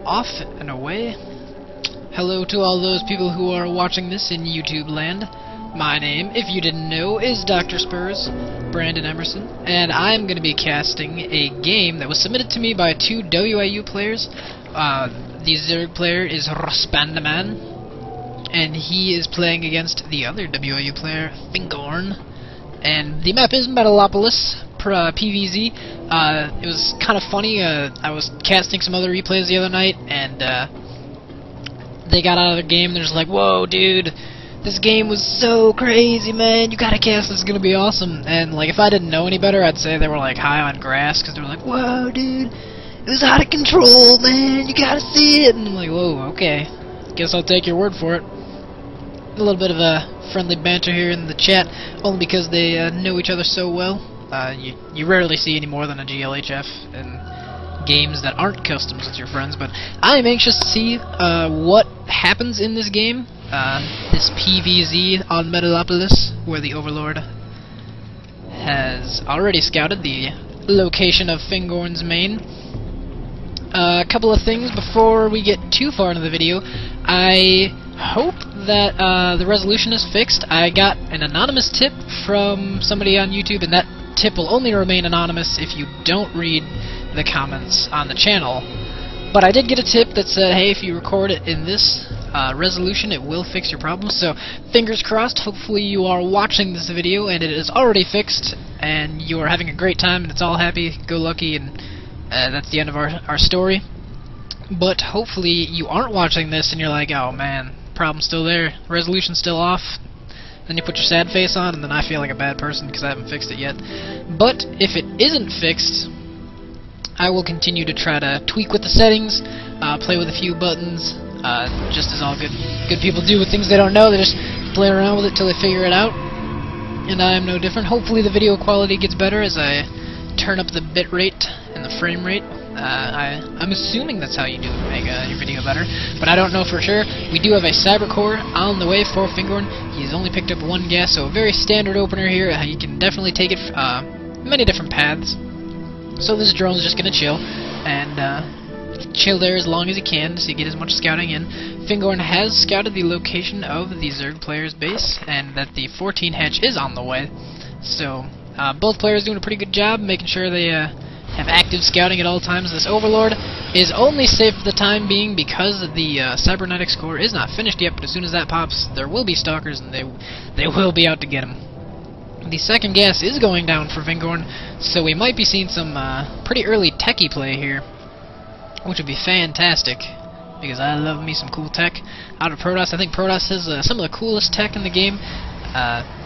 Off and away. Hello to all those people who are watching this in YouTube land. My name, if you didn't know, is Dr. Spurs, Brandon Emerson, and I'm going to be casting a game that was submitted to me by two WIU players. The Zerg player is RoSpandman, and he is playing against the other WIU player, Fingorn. And the map is Metalopolis, PVZ. It was kind of funny. I was casting some other replays the other night, and they got out of the game. They're just like, "Whoa, dude, this game was so crazy, man! You gotta cast. This is gonna be awesome." And like, if I didn't know any better, I'd say they were like high on grass, because they were like, "Whoa, dude, it was out of control, man! You gotta see it." And I'm like, "Whoa, okay. Guess I'll take your word for it." A little bit of a friendly banter here in the chat, only because they know each other so well. You rarely see any more than a GLHF in games that aren't customs with your friends, but I'm anxious to see what happens in this game, this PVZ on Metalopolis, where the Overlord has already scouted the location of Fingorn's main. A couple of things before we get too far into the video. I hope that the resolution is fixed. I got an anonymous tip from somebody on YouTube, and that tip will only remain anonymous if you don't read the comments on the channel. But I did get a tip that said, hey, if you record it in this resolution, it will fix your problem. So fingers crossed. Hopefully you are watching this video and it is already fixed and you are having a great time and it's all happy-go-lucky, and that's the end of our story. But hopefully you aren't watching this and you're like, oh man, problem's still there, resolution's still off. Then you put your sad face on, and then I feel like a bad person because I haven't fixed it yet. But if it isn't fixed, I will continue to try to tweak with the settings, play with a few buttons, just as all good people do with things they don't know. They just play around with it till they figure it out. And I am no different. Hopefully the video quality gets better as I turn up the bit rate and the frame rate. I'm assuming that's how you do make your video better, but I don't know for sure. We do have a cyber core on the way for Fingorn. He's only picked up one gas, so a very standard opener here. You can definitely take it many different paths. So this drone's just gonna chill and chill there as long as he can so you get as much scouting in. Fingorn has scouted the location of the Zerg player's base and that the 14 hatch is on the way. So both players doing a pretty good job making sure they have active scouting at all times. This Overlord is only safe for the time being because the cybernetics core is not finished yet, but as soon as that pops, there will be stalkers and they will be out to get him. The second gas is going down for Fingorn, so we might be seeing some pretty early techie play here, which would be fantastic, because I love me some cool tech out of Protoss. I think Protoss has some of the coolest tech in the game.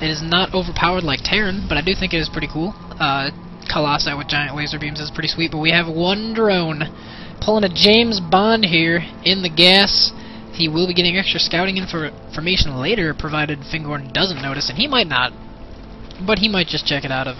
It is not overpowered like Terran, but I do think it is pretty cool. Colossi with giant laser beams is pretty sweet, but we have one drone pulling a James Bond here in the gas. He will be getting extra scouting information later, provided Fingorn doesn't notice, and he might not, but he might just check it out of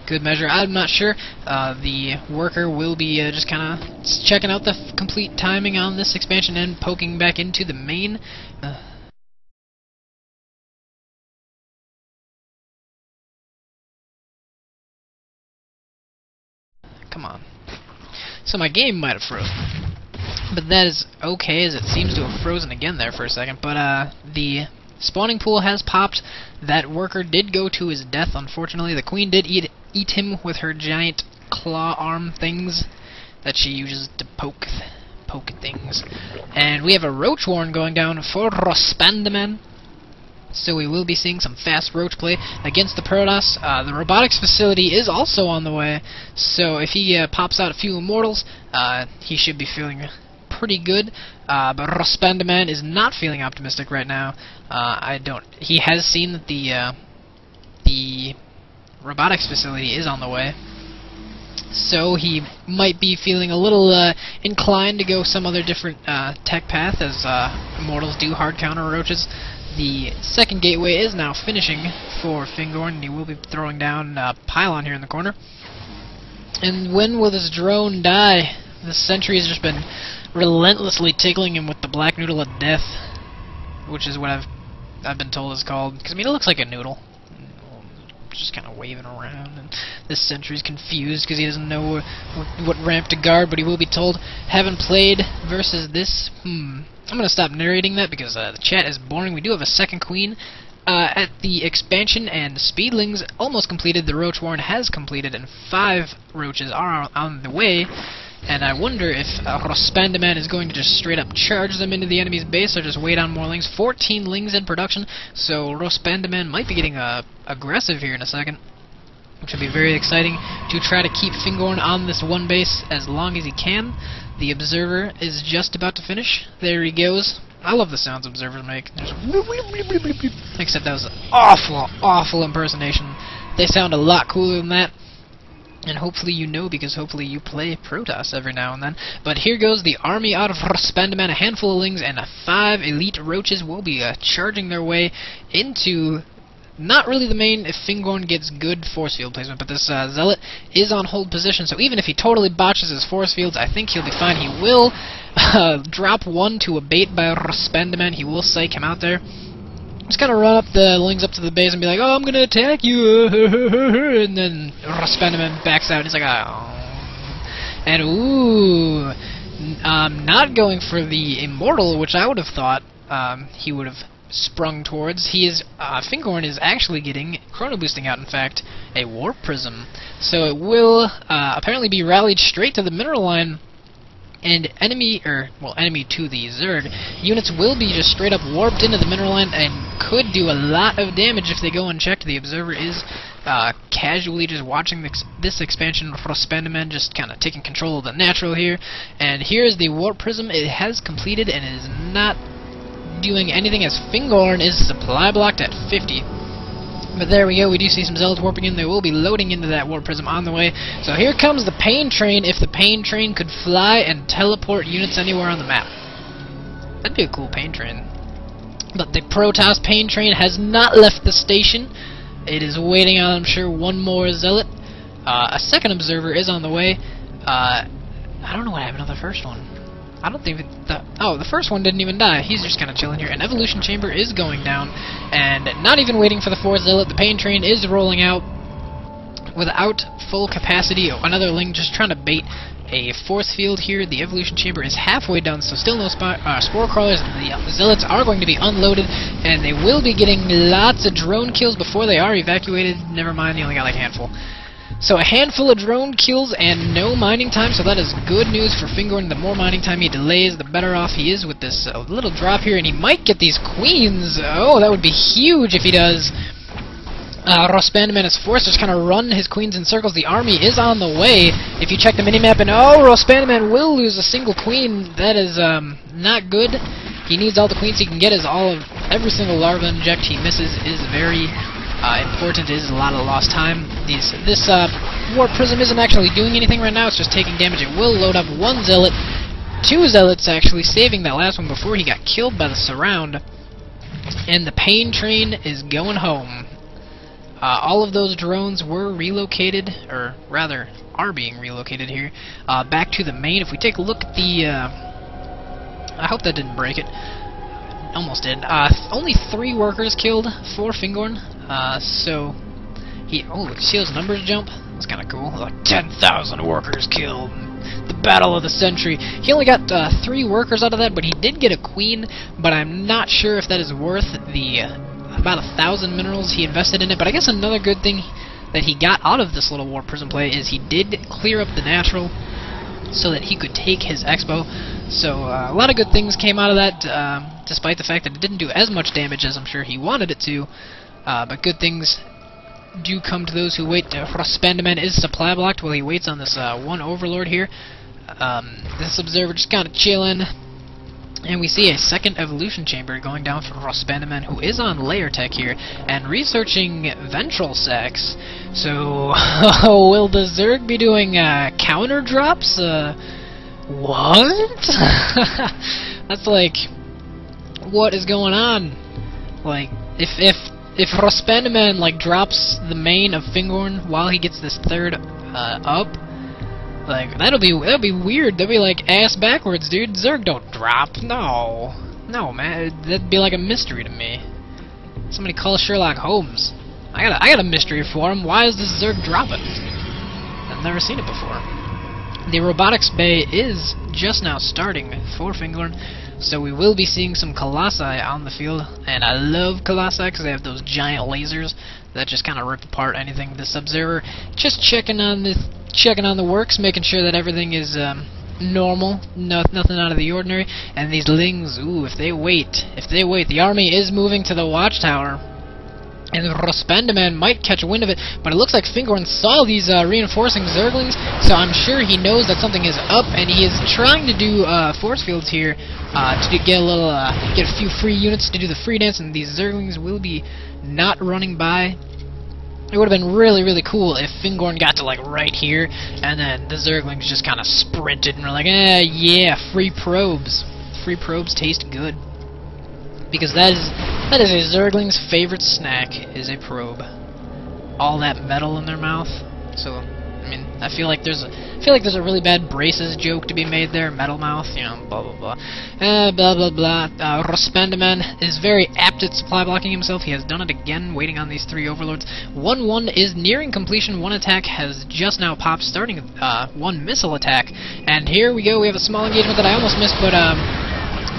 good measure. I'm not sure. The worker will be just kind of checking out the complete timing on this expansion and poking back into the main. Come on. So my game might have frozen, but that is okay, as it seems to have frozen again there for a second. But the spawning pool has popped. That worker did go to his death, unfortunately. The queen did eat him with her giant claw arm things that she uses to poke things. And we have a roach warren going down for RoSpandman. So we will be seeing some fast roach play against the Protoss. The robotics facility is also on the way, so if he pops out a few immortals, he should be feeling pretty good. But RoSpandman is not feeling optimistic right now. He has seen that the robotics facility is on the way, so he might be feeling a little inclined to go some other different tech path, as immortals do hard counter roaches. The second gateway is now finishing for Fingorn, and he will be throwing down a pylon here in the corner. And when will this drone die? The sentry has just been relentlessly tickling him with the black noodle of death, which is what I've been told is called. Because I mean, it looks like a noodle. just kind of waving around, and this sentry's confused because he doesn't know what ramp to guard, but he will be told. Haven't played versus this. I'm gonna stop narrating that because the chat is boring. We do have a second queen at the expansion, and the speedlings almost completed. The roach warren has completed, and 5 roaches are on the way. And I wonder if RoSpandman is going to just straight up charge them into the enemy's base, or just wait on more lings. 14 lings in production, so RoSpandman might be getting aggressive here in a second, which would be very exciting to try to keep Fingorn on this one base as long as he can. The observer is just about to finish. There he goes. I love the sounds observers make. Except that was an awful, awful impersonation. They sound a lot cooler than that. And hopefully you know, because hopefully you play Protoss every now and then. But here goes the army out of RoSpandman. A handful of lings and 5 elite roaches will be charging their way into, not really the main if Fingorn gets good force field placement, but this zealot is on hold position, so even if he totally botches his force fields, I think he'll be fine. He will drop 1 to a bait by RoSpandman. He will psych him out there. Just kind of run up the lings up to the base and be like, oh, I'm gonna attack you, and then RoSpandman backs out, and he's like, oh. And ooh, not going for the immortal, which I would have thought he would have sprung towards. He is, Fingorn is actually getting chrono boosting out, in fact, a warp prism. So it will apparently be rallied straight to the mineral line. And enemy to the Zerg units will be just straight up warped into the mineral line and could do a lot of damage if they go unchecked. The observer is casually just watching this expansion. RoSpandman just kind of taking control of the natural here. And here's the warp prism. It has completed and it is not doing anything as Fingorn is supply blocked at 50. But there we go, we do see some zealots warping in. They will be loading into that warp prism on the way. So here comes the pain train, if the pain train could fly and teleport units anywhere on the map. That'd be a cool pain train. But the Protoss pain train has not left the station. It is waiting on, I'm sure, one more zealot. A second observer is on the way. I don't know what happened to the first one. I don't think the first one didn't even die. He's just kind of chilling here. An evolution chamber is going down, and not even waiting for the 4th zealot. The pain train is rolling out without full capacity. Another ling just trying to bait a force field here. The evolution chamber is halfway done, so still no spore crawlers. The zealots are going to be unloaded, and they will be getting lots of drone kills before they are evacuated. Never mind, they only got like a handful. So a handful of drone kills and no mining time, so that is good news for Fingorn. The more mining time he delays, the better off he is with this little drop here, and he might get these queens. Oh, that would be huge if he does. RoSpandman is forced to just kind of run his queens in circles. The army is on the way. If you check the minimap, and oh, RoSpandman will lose a single queen. That is not good. He needs all the queens he can get, as every single larva inject he misses is very important. It is a lot of lost time. This warp prism isn't actually doing anything right now, it's just taking damage. It will load up 1 zealot, 2 zealots actually, saving that last one before he got killed by the surround. And the pain train is going home. All of those drones were relocated, or rather, are being relocated here, back to the main. If we take a look at the, I hope that didn't break it. Almost did. Only 3 workers killed for Fingorn. So look, see those numbers jump? That's kind of cool. Like 10,000 workers killed. The Battle of the Century. He only got 3 workers out of that, but he did get a queen. But I'm not sure if that is worth the about 1,000 minerals he invested in it. But I guess another good thing that he got out of this little warp prism play is he did clear up the natural so that he could take his expo. So a lot of good things came out of that, despite the fact that it didn't do as much damage as I'm sure he wanted it to. But good things do come to those who wait. RoSpandman is supply blocked while he waits on this one overlord here. This observer just kind of chilling. And we see a second evolution chamber going down for RoSpandman, who is on layer tech here, and researching ventral sacs. So, will the Zerg be doing counter drops? What? That's like, what is going on? Like, if RoSpandman like drops the main of Fingorn while he gets this 3rd up, like that'll be weird. That'll be like ass backwards, dude. Zerg don't drop. No, man. That'd be like a mystery to me. Somebody call Sherlock Holmes. I got a mystery for him. Why is this Zerg dropping? I've never seen it before. The robotics bay is just now starting for Fingorn, so we will be seeing some Colossi on the field, and I love Colossi because they have those giant lasers that just kind of rip apart anything. This observer just checking on the works, making sure that everything is normal, nothing out of the ordinary. And these lings, ooh, if they wait, the army is moving to the watchtower. And RoSpandman might catch a wind of it, but it looks like Fingorn saw these reinforcing Zerglings, so I'm sure he knows that something is up, and he is trying to do force fields here to get a few free units to do the free dance, and these Zerglings will be not running by. It would have been really, really cool if Fingorn got to, like, right here, and then the Zerglings just kind of sprinted and were like, yeah, free probes. Free probes taste good. Because that is a Zergling's favorite snack, is a probe. All that metal in their mouth. So, I mean, I feel like there's a really bad braces joke to be made there. Metal mouth, you know, blah blah blah, blah blah blah. RoSpandman is very apt at supply blocking himself. He has done it again, waiting on these three overlords. 1-1 is nearing completion. One attack has just now popped, starting one missile attack. And here we go. We have a small engagement that I almost missed, but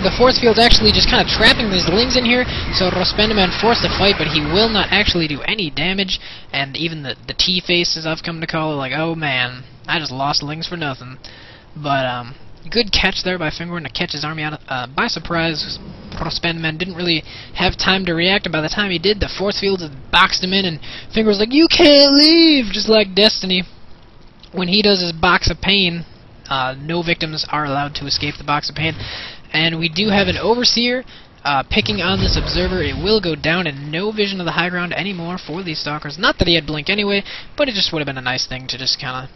the force field's actually just kind of trapping these lings in here, so RoSpandman forced to fight, but he will not actually do any damage, and even the T-faces I've come to call are like, oh man, I just lost lings for nothing. But, good catch there by Fingorn to catch his army out by surprise. RoSpandman didn't really have time to react, and by the time he did, the force field just boxed him in, and Fingorn's like, you can't leave! Just like Destiny. When he does his box of pain, no victims are allowed to escape the box of pain. And we do have an Overseer picking on this Observer. It will go down, and no vision of the high ground anymore for these Stalkers. Not that he had Blink anyway, but it just would have been a nice thing to just kind of